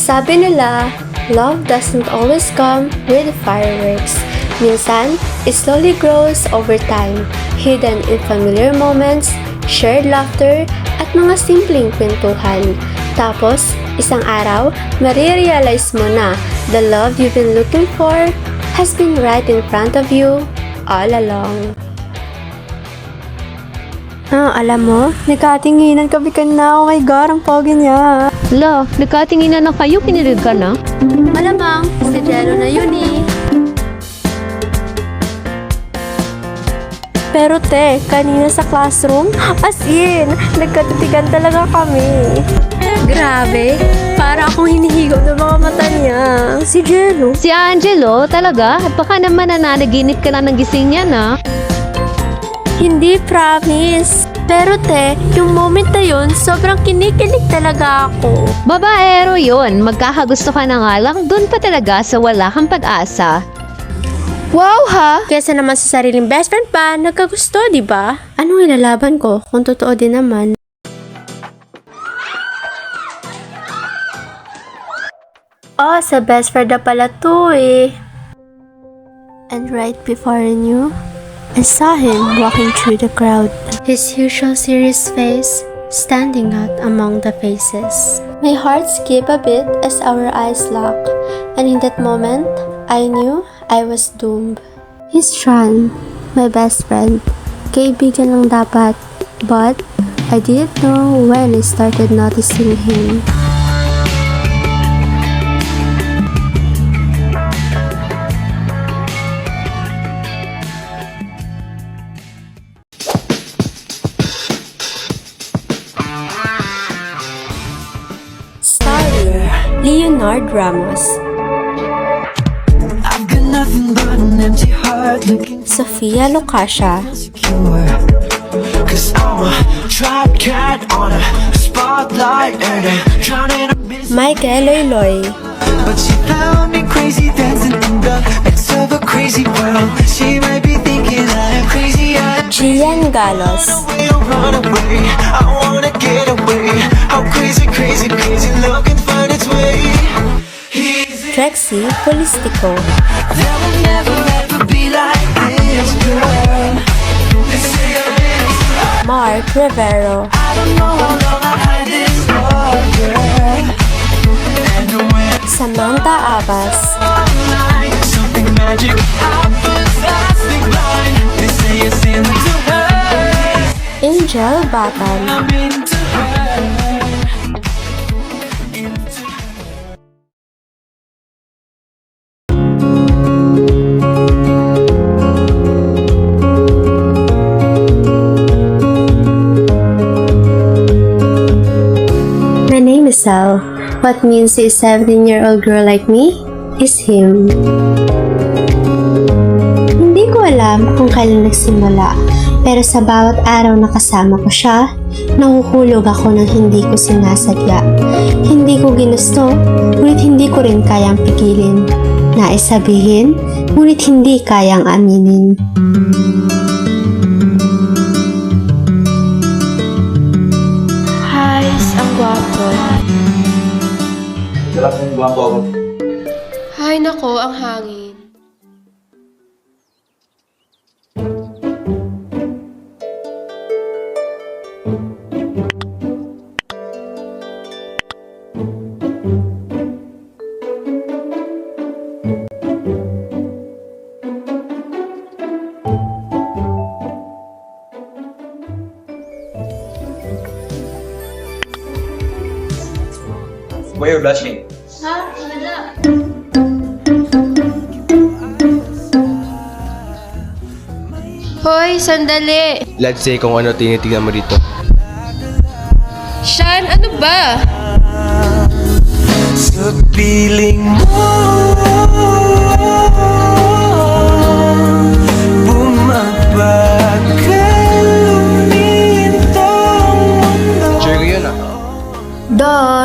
Sabi nila, love doesn't always come with fireworks. Minsan, it slowly grows over time, hidden in familiar moments, shared laughter, at mga simpleng kwentuhan. Tapos, isang araw, marirealize mo na the love you've been looking for has been right in front of you all along. Alam mo, nagkatinginan kami ka na. Oh my God, ang pogi niya. La, nagkatinginan na kayo, kinilig ka na? Malamang, si Jero na yun eh. Pero te, kanina sa classroom, as in, nagkatitigan talaga kami. Grabe, para akong hinihigaw ng mga mata niya. Si Jero. Si Angelo, talaga? Baka naman nananaginip ka na ng gising niya na. Hindi, promise. Pero te, yung moment na yun, sobrang kinikilig talaga ako. Babaero yun, magkakagusto ka na nga lang, dun pa talaga sa wala kang pag-asa. Wow ha! Kesa naman sa sariling best friend pa, nagkagusto, di ba? Anong ilalaban ko kung totoo din naman? Oh, sa best friend na pala to eh. And right before I knew, I saw him walking through the crowd. His usual serious face standing out among the faces. My heart skipped a bit as our eyes locked, and in that moment, I knew I was doomed. He's Sean, my best friend. Kaibigan lang dapat, but I didn't know when I started noticing him. Starrer, Leonard Ramos. I've got nothing but an empty heart looking Sofia Locasia. insecure. Cause I'm a trap cat on a spotlight and I'm drowning a miss. Michael Loyloy. But she found me crazy dancing in the midst of a crazy world. She might be thinking I am crazy. Gian Galos. Run away, I wanna get away. How crazy, crazy, crazy love can find its way. Trexie Polistico. There will never ever be like this, girl. They say I'm in. Mark Rivero. I don't know how long I've had this love, girl. And when Samantha Abbas. online, something magic happens, I sleep blind. They say it's into her. Angel Batan. I'm into her. Into her. My name is Sal. What means a 17-year-old girl like me is him. Hindi ko alam kung kailan nagsimula, pero sa bawat araw na kasama ko siya, nahuhulog ako ng hindi ko sinasadya. Hindi ko ginusto, ngunit hindi ko rin kayang pigilin. Nais sabihin, ngunit hindi kayang aminin. Hi, ang gwapo. Sarap ng guwapo ako. Hay nako, ang hangin. Why you're blushing? Hoy, sandali! Let's say kung ano tinitingnan mo dito. Sean, ano ba? Sa piling mo bumabagal lumintang mundo. Share ko yun ah.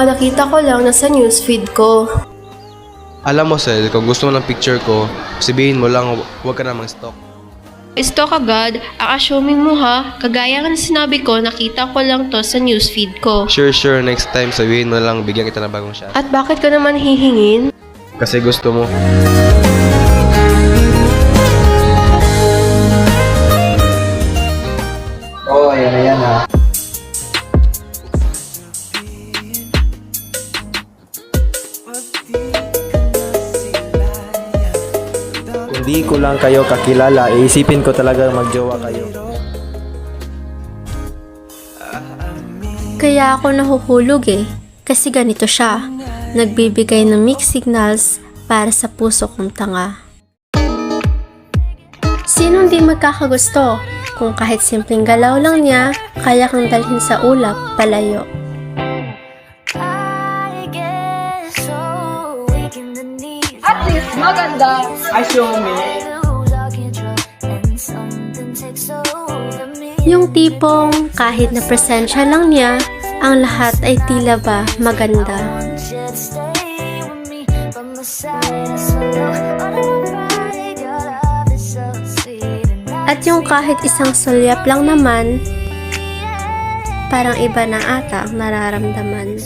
Nakita ko lang nasa newsfeed ko. Alam mo Sel, kung gusto mo ng picture ko, sabihin mo lang huwag ka namang stalk. Stalk agad, assuming mo ha. Kagaya nga na sinabi ko, nakita ko lang to sa newsfeed ko. Sure, next time sabihin mo lang bigyan kita ng bagong shot. At bakit ko naman hihingin? Kasi gusto mo. Oo, ayan na yan ha. Kung di ko lang kayo kakilala, iisipin ko talaga magjowa kayo. Kaya ako nahuhulog eh. Kasi ganito siya. Nagbibigay ng mixed signals para sa puso kong tanga. Sinong di magkakagusto? Kung kahit simpleng galaw lang niya, kaya kang dalhin sa ulap palayo. Ay, show me. Yung tipong kahit na presensya lang niya, ang lahat ay tila ba maganda. At yung kahit isang sulyap lang naman, parang iba na ata ang nararamdaman.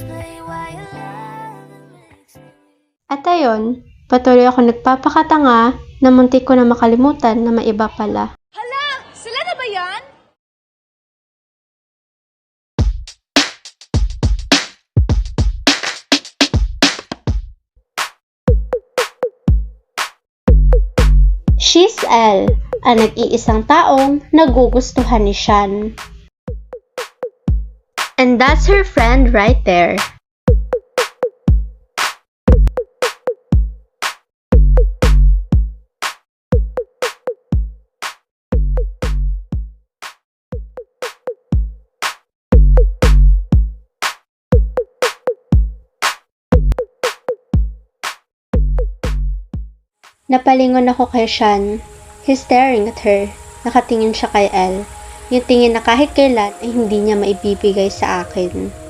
At ayun, patuloy ako nagpapakatanga na muntik ko na makalimutan na may iba pala. Sila na ba yan? She's Elle, ang nag-iisang taong nagugustuhan ni Sean. And that's her friend right there. Napalingon ako kay Sean. He's staring at her. Nakatingin siya kay Elle. Yung tingin na kahit kailan ay hindi niya maibibigay sa akin.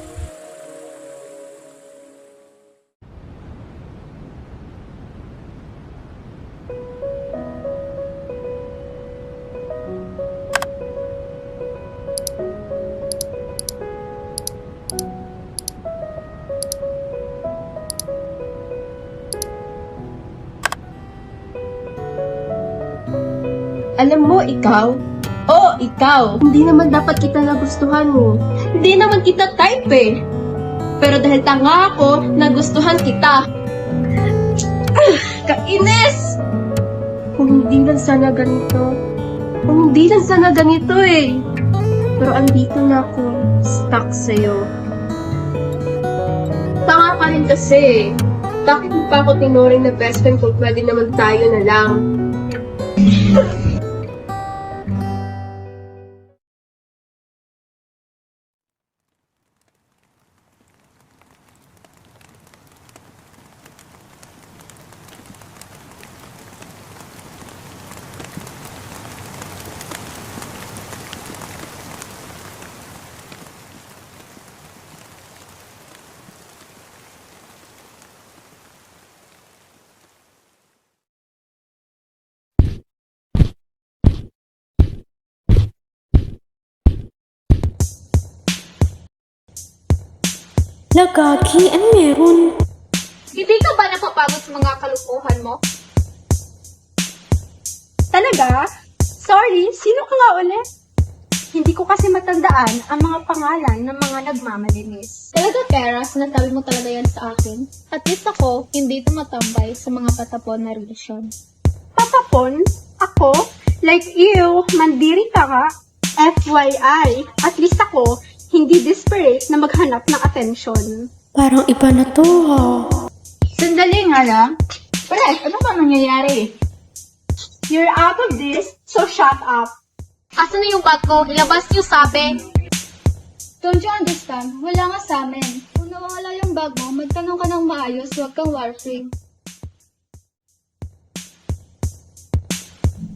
Alam mo, ikaw? Ikaw. Hindi naman dapat kita nagustuhan mo. Hindi naman kita type eh. Pero dahil tanga ako, nagustuhan kita. Kainis! Kung hindi lang sana ganito eh. Pero andito na ako, stuck sa'yo. Tanga ka rin kasi. Bakit mo pa ako tinuring na best friend kung pwede naman tayo na lang? Lagagi, ano meron? Hindi ka ba napapagod sa mga kalukuhan mo? Talaga? Sorry, sino ka nga ulit? Hindi ko kasi matandaan ang mga pangalan ng mga nagmamalinis. Talaga, Tara, sinasabi mo talaga yan sa akin? At least ako, hindi tumatambay sa mga patapon na relasyon. Patapon? Ako? Like you, mandiri ka nga? FYI, at least ako, hindi desperate na maghanap ng atensyon. Parang iba na to ha. Sandali nga lang. Pre, ano ba nangyayari? You're out of this, so shut up. Asan na yung bag ko? Ilabas niyo sabi. Don't you understand? Wala nga sa amin. Kung nawawala yung bag mo, magtanong ka ng maayos, huwag kang warframe.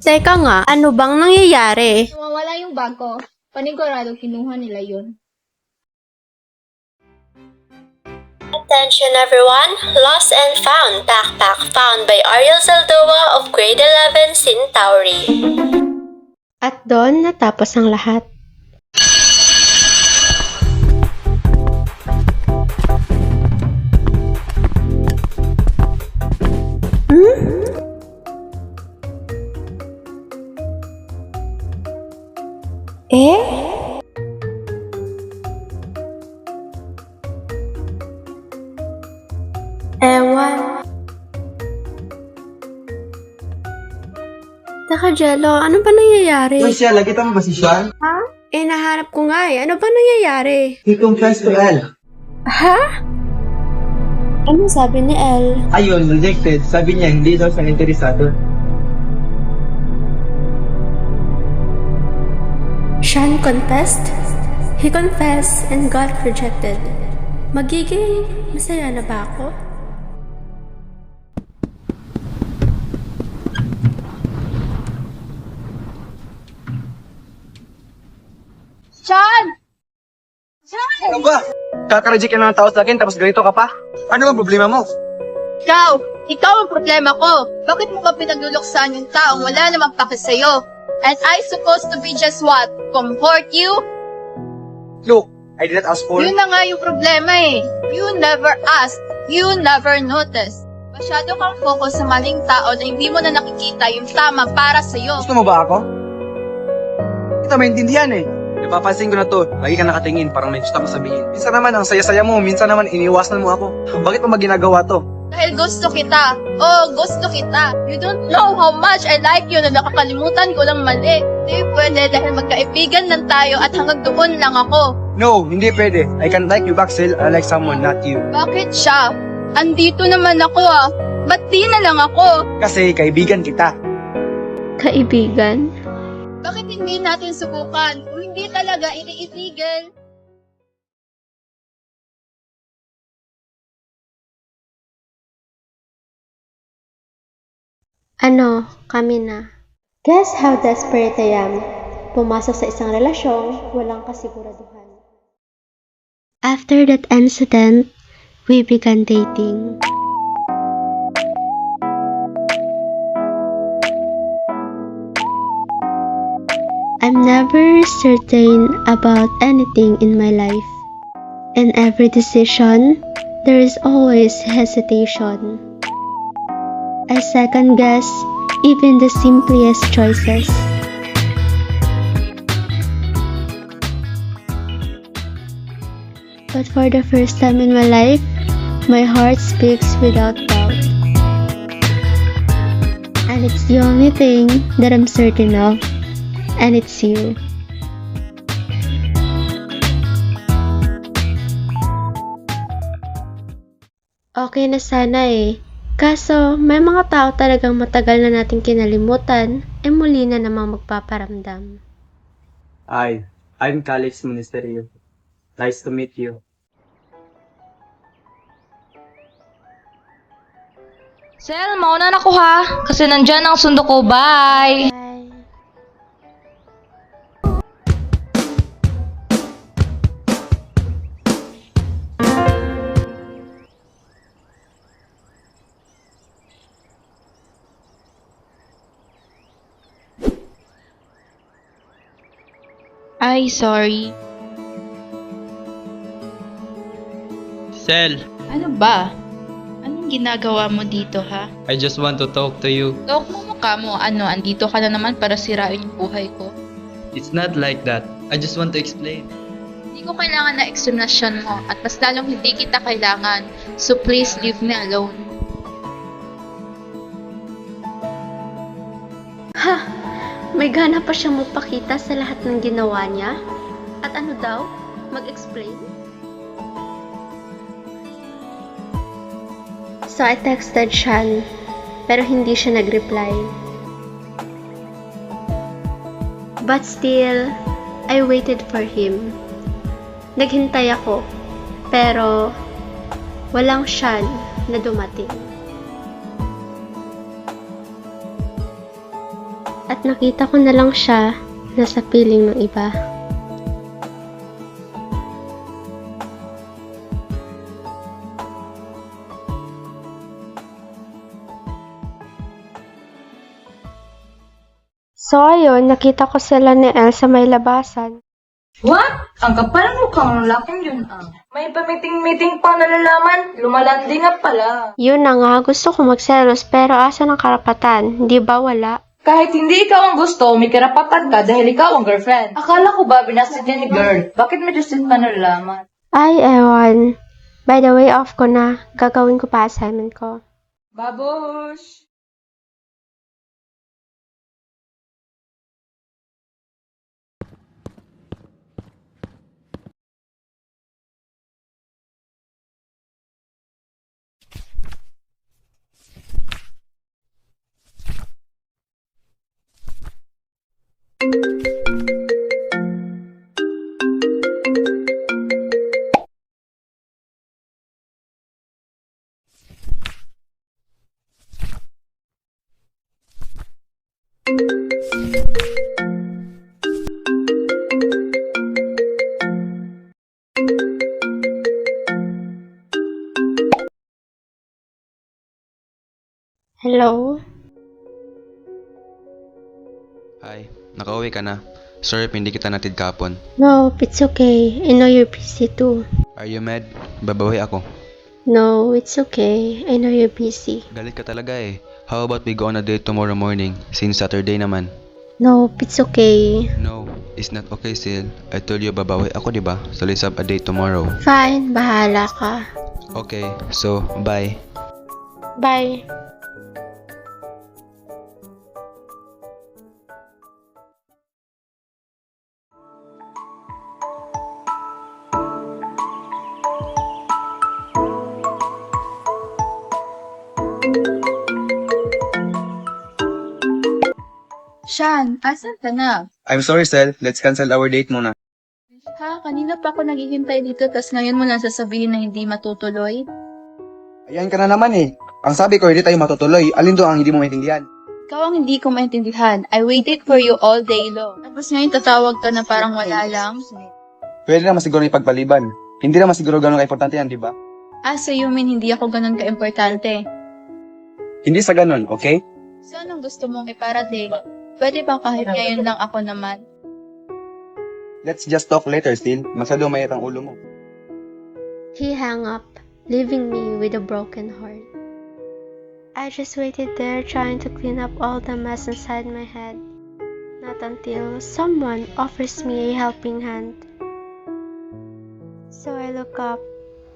Teka nga, ano bang nangyayari? Nawawala yung bag ko. Panigurado kinuha nila yun. Attention everyone! Lost and found backpack found by Ariel Zaldoa of grade 11 Centauri. At doon natapos ang lahat. Eh? Ewan. Teka, Jello, ano ba nangyayari? Uy, siya, lagi mo ba si Sean? Eh, nahanap ko nga eh. Ano ba nangyayari? He confessed to Elle. Ha? Ano sabi ni Elle? Ayun, rejected. Sabi niya, hindi daw siya interesado. Sean confessed? He confessed and got rejected. Magiging masaya na ba ako? Sean! Ano ba? Kaka-reject ka ng tao sa akin, tapos ganito ka pa? Ano ang problema mo? Ikaw ang problema ko. Bakit mo ka pinagluluksan yung taong wala namang pake sa'yo? And I supposed to be just what? Comfort you? Look, I did not ask for... Yun na nga yung problema eh. You never asked. You never noticed. Masyado kang focus sa maling tao na hindi mo na nakikita yung tama para sa'yo. Gusto mo ba ako? Kita maintindihan eh. Napapansin ko na to, lagi ka nakatingin, parang may gusto kang sabihin. Minsan naman ang saya-saya mo, minsan naman iniiwasan mo ako. Bakit mo maginagawa to? Dahil gusto kita. Oh, gusto kita. You don't know how much I like you na nakakalimutan ko lang mali. Hindi pwede dahil magkaibigan lang tayo at hanggang doon lang ako. No, hindi pwede. I can like you back still, I like someone, not you. Bakit siya? Andito naman ako ah. Ba't di na lang ako? Kasi kaibigan kita. Kaibigan? Bakit hindi natin subukan? Kung hindi talaga iniibigin. Ano, kami na. Guess how desperate I am. Pumasok sa isang relasyong walang kasiguraduhan. After that incident, we began dating. I'm never certain about anything in my life. In every decision, there is always hesitation. I second guess even the simplest choices. But for the first time in my life, my heart speaks without doubt. And it's the only thing that I'm certain of, and it's you. Okay na sana eh. Kaso, may mga tao talagang matagal na nating kinalimutan, e muli na namang magpaparamdam. I'm Calix Ministerio. Nice to meet you. Sel, mauna na ako ha. Kasi nandyan ang sundo ko. Bye! Bye! Ay, sorry. Sel, Ano ba? Anong ginagawa mo dito ha? I just want to talk to you. Talk mo mukha mo. Ano, andito ka na naman para sirain yung buhay ko. It's not like that. I just want to explain. Hindi ko kailangan na explanation mo at mas lalong hindi kita kailangan. So please leave me alone. May gana pa siyang magpakita sa lahat ng ginawa niya? At ano daw? Mag-explain? So I texted Sean, pero hindi siya nag-reply. But still, I waited for him. Naghintay ako, pero walang Sean na dumating. At nakita ko na lang siya nasa piling ng iba. So ayun, nakita ko sila ni El sa may labasan. What? Ang kapal mo kang laking yun May pamiting-miting pang nalalaman. Lumalandi nga pala. Yun na nga, gusto ko magselos pero asa ng karapatan, di ba wala? Kahit hindi ikaw ang gusto, may karapatan ka dahil ikaw ang girlfriend. Akala ko ba binasid niya ni girl? Bakit may justin pa nalalaman? Ay, ewan. By the way, off ko na. Gagawin ko pa assignment ko. Babush! Hello? Hi, nakauwi ka na. Sorry hindi kita natid kapon. No, it's okay. I know you're busy too. Are you mad? Babawi ako. No, it's okay. I know you're busy. Galit ka talaga eh. How about we go on a date tomorrow morning, since Saturday naman? No, it's okay. No, it's not okay still. I told you babawi ako diba? So let's have a date tomorrow. Fine, bahala ka. Okay, so bye. Bye. Sean, asan ka na? I'm sorry, Sel. Let's cancel our date muna. Ha, kanina pa ako naghihintay dito tas ngayon mo lang sasabihin na hindi matutuloy? Ayan ka na naman eh. Ang sabi ko, hindi tayo matutuloy. Alin doon ang hindi mo maintindihan? Ikaw ang hindi ko maintindihan. I waited for you all day long. Tapos ngayon tatawag ka na parang wala lang. Pwede naman siguro ipagpaliban. Hindi naman siguro gano'ng kaimportante yan, di ba? So you mean hindi ako ganun ka-importante? Hindi sa ganun, okay? So anong gusto mong iparating? Pwede ba kahit ngayon lang ako naman? Let's just talk later, Sil. Masyado mayat ang ulo mo. He hung up, leaving me with a broken heart. I just waited there trying to clean up all the mess inside my head. Not until someone offers me a helping hand. So I look up.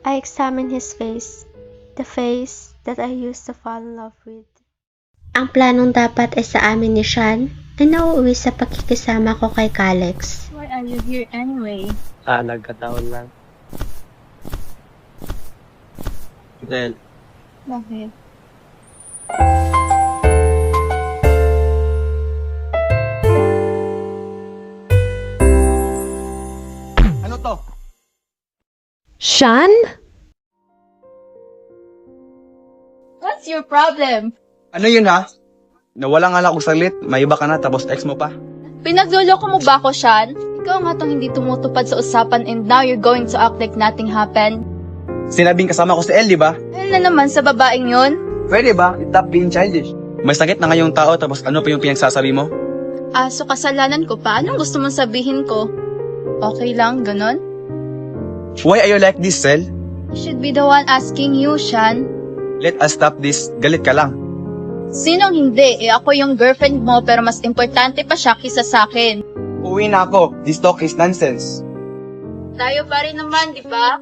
I examine his face. The face that I used to fall in love with. Ang planong dapat ay sa amin ni Sean ay nauuwi sa pakikisama ko kay Kalex. Why are you here anyway? Nagkataon lang. Del, Bakit? Ano to? Sean? What's your problem? Ano yun ha? Nawala nga lang ako saglit, may iba ka na, tapos ex mo pa. Pinagloloko mo ba ako, Sean? Ikaw nga tong hindi tumutupad sa usapan and now you're going to act like nothing happened. Sinabing kasama ko si El, di ba? Dahil na naman sa babaeng yun? Pwede ba? Stop being childish. May sakit na ngayong tao, tapos ano pa yung pinagsasabi mo? So kasalanan ko pa? Anong gusto mong sabihin ko? Okay lang, ganon? Why are you like this, Sel? I should be the one asking you, Sean. Let us stop this. Galit ka lang. Sinong hindi? Ako yung girlfriend mo pero mas importante pa siya kisa sa akin. Uwi na ako. This talk is nonsense. Tayo pa rin naman, di ba?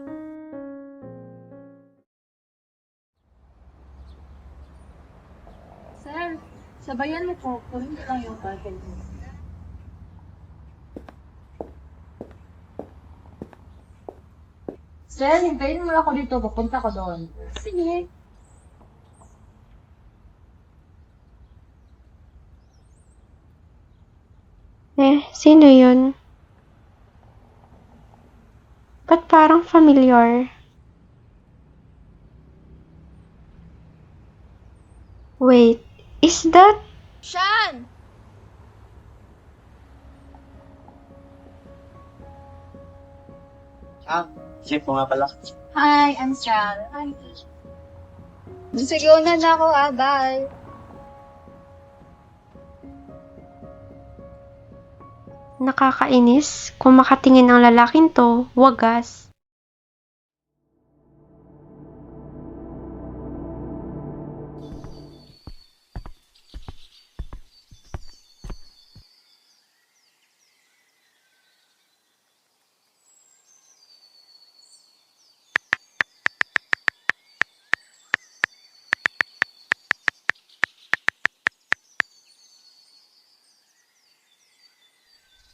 Sir, sabayan mo po. Kunin ko lang yung bagay mo. Sir, hintayin mo ako dito. Papunta ko doon. Sige. Sino yun? Ba't parang familiar? Wait, is that? Sean! Chef mo nga pala. Hi, I'm Sean. Hi. Sige, una na ako. Bye. Nakakainis. Kung makatingin ang lalaking to, wagas.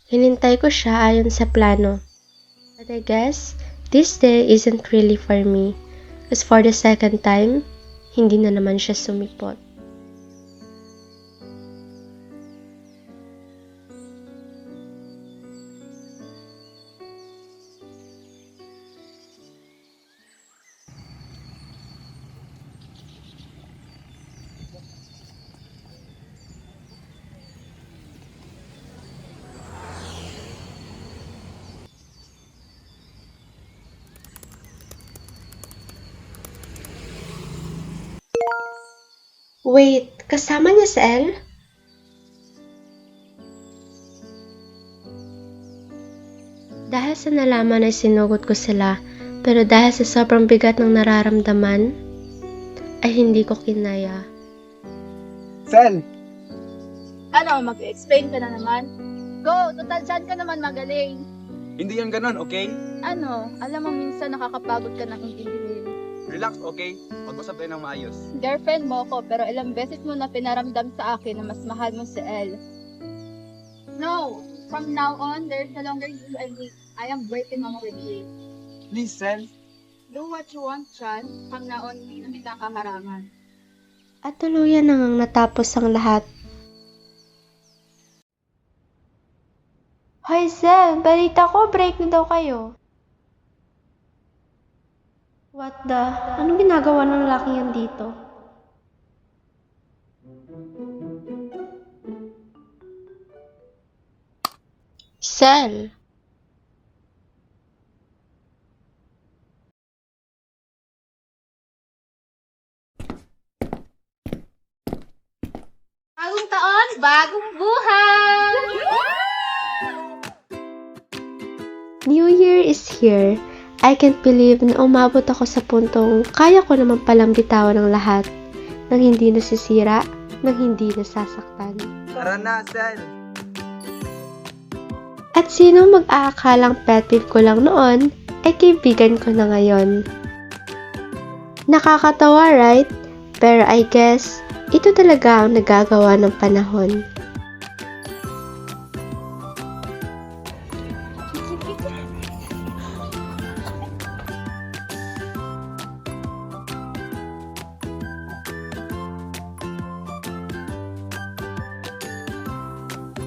Hinintay ko siya ayon sa plano. But I guess, this day isn't really for me. As for the second time, hindi na naman siya sumipot. Wait, kasama niya si Elle? Dahil sa nalaman ay sinugot ko sila, pero dahil sa sobrang bigat ng nararamdaman, ay hindi ko kinaya. Sel! Ano, mag-explain ka na naman? Go, total dyan ka naman magaling. Hindi yan ganun, okay? Ano, alam mo minsan nakakapagod ka ng intindihin. Relax, okay? Mag-usap tayo ng maayos. Girlfriend mo ko, pero ilang beses mo na pinaramdam sa akin na mas mahal mo si Elle. No! From now on, there's no longer you and me. I am breaking up with you. Please, Sel. Do what you want, Chan. From now on, hindi na kita kaharangan. At tuluyan na ngang natapos ang lahat. Hoy, Sel! Balita ko, break na daw kayo. What the? Anong ginagawa ng lalaki yan dito? Sel! Bagong taon, bagong buhay! New Year is here. I can't believe na umabot ako sa puntong kaya ko naman palang bitawan ng lahat nang hindi nasisira, nang hindi nasasaktan. Tara na, Sel. At sino mag-aakalang pet peeve ko lang noon ay kaibigan ko na ngayon. Nakakatawa, right? Pero I guess, ito talaga ang nagagawa ng panahon.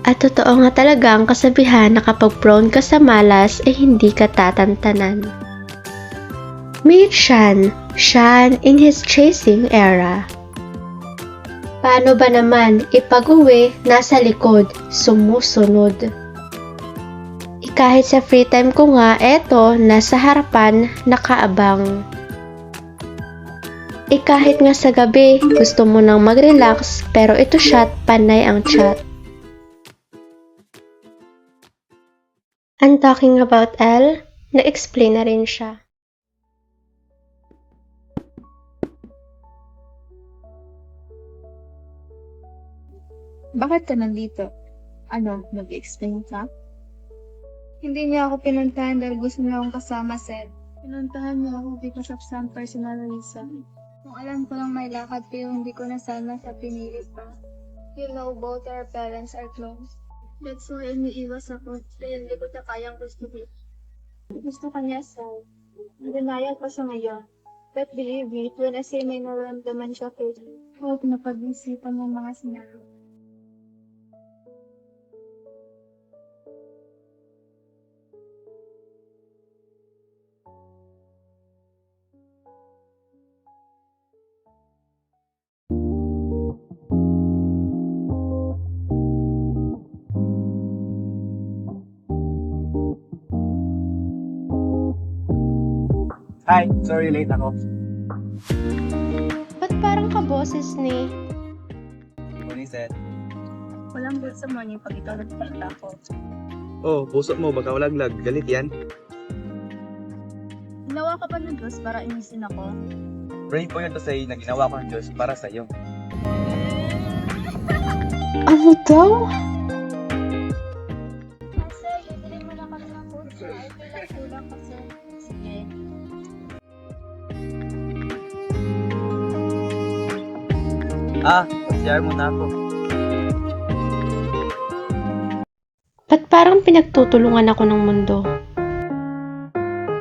At totoo nga talaga ang kasabihan na kapag prone ka sa malas ay hindi ka tatantanan. Meet Shan in his chasing era. Paano ba naman ipag-uwi nasa likod, sumusunod? Kahit sa free time ko nga, eto, nasa harapan, nakaabang. Kahit nga sa gabi, gusto mo nang mag-relax, pero ito siya't panay ang chat. And talking about Elle, na-explain na rin siya. Bakit ka nandito? Ano, mag-explain ka? Hindi niya ako pinuntahan dahil gusto niya akong kasama, Seth. Pinuntahan niya ako because of some personal reason. Kung alam ko lang may lakad pero hindi ko na sana sa pinili pa. You know, both our parents are close. That's why iniiwas ako dahil hindi ko na kayang gustuhin. Gusto ka niya, Seth. Denial pa siya ngayon. But believe me, when I say may naramdaman siya for you, huwag na pag-isipan ng mga sinabi. Hi, sorry late ako. Ba't parang kaboses ni? Morning, Seth. Walang good sa morning pag ikaw nagpalita ako. Oh, puso mo, baka walaglag. Galit yan. Ginawa ka ba ng Diyos para inisin ako? Pray po yun to say na ginawa ko ng Diyos para sa iyo. Ano daw? Kasi, bibili mo na kami ng food. Ay, kulang kasi. Sige. Share mo na ako. Ba't parang pinagtutulungan ako ng mundo?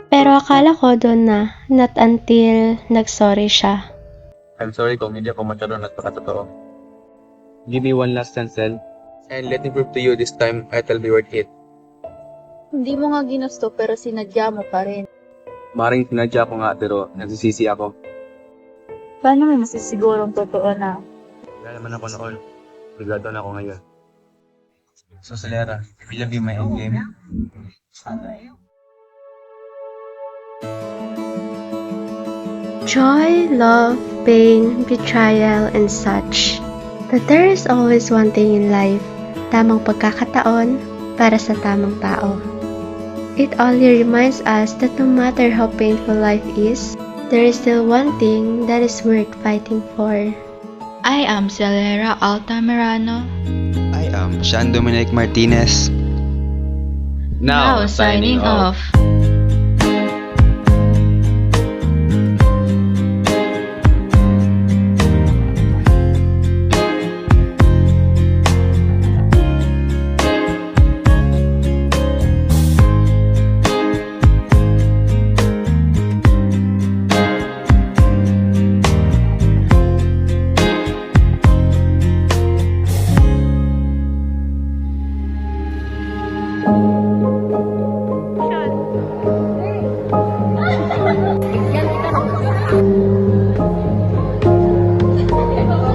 Pero akala ko doon na, not until nag-sorry siya. I'm sorry kung hindi ako masyadong nagpakatotoo. Give me one last chance, Sel. And let me prove to you this time it'll be worth it. Hindi mo nga ginusto pero sinadya mo pa rin. Maring sinadya ko nga pero nagsisisi ako. Paano may masisigurong totoo na? Wala naman ako noon. Regado na ako ngayon. So, Salera, will you be my endgame? Joy, love, pain, betrayal, and such. But there is always one thing in life, tamang pagkakataon para sa tamang tao. It only reminds us that no matter how painful life is, there is still one thing that is worth fighting for. I am Celera Altamirano. I am Sean Dominic Martinez. Now, signing off.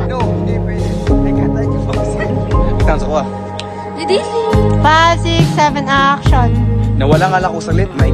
No, hindi pwede. Teka, Tanso ko 5, 6, 7, action! Nawala nga lang ako saglit. May